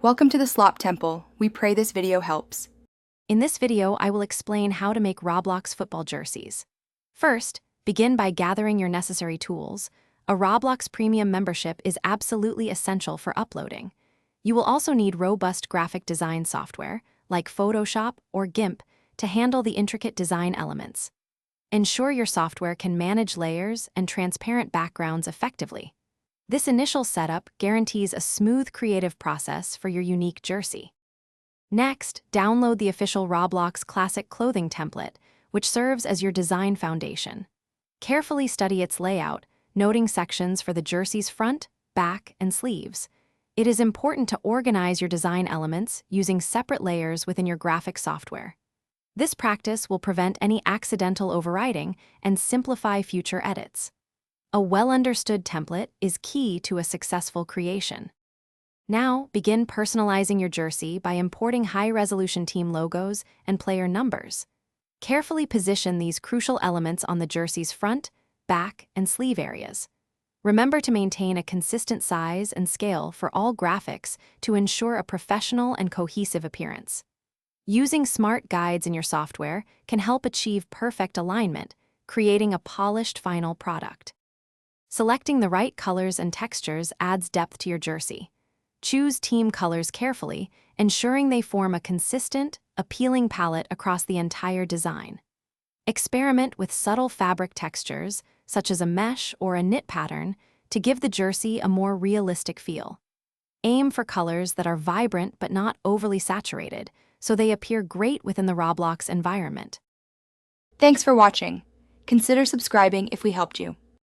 Welcome to the Slop Temple. We pray this video helps. In this video, I will explain how to make Roblox football jerseys. First, begin by gathering your necessary tools. A Roblox Premium membership is absolutely essential for uploading. You will also need robust graphic design software, like Photoshop or GIMP, to handle the intricate design elements. Ensure your software can manage layers and transparent backgrounds effectively. This initial setup guarantees a smooth creative process for your unique jersey. Next, download the official Roblox Classic Clothing template, which serves as your design foundation. Carefully study its layout, noting sections for the jersey's front, back, and sleeves. It is important to organize your design elements using separate layers within your graphic software. This practice will prevent any accidental overwriting and simplify future edits. A well-understood template is key to a successful creation. Now, begin personalizing your jersey by importing high-resolution team logos and player numbers. Carefully position these crucial elements on the jersey's front, back, and sleeve areas. Remember to maintain a consistent size and scale for all graphics to ensure a professional and cohesive appearance. Using smart guides in your software can help achieve perfect alignment, creating a polished final product. Selecting the right colors and textures adds depth to your jersey. Choose team colors carefully, ensuring they form a consistent, appealing palette across the entire design. Experiment with subtle fabric textures, such as a mesh or a knit pattern, to give the jersey a more realistic feel. Aim for colors that are vibrant but not overly saturated, so they appear great within the Roblox environment. Thanks for watching. Consider subscribing if we helped you.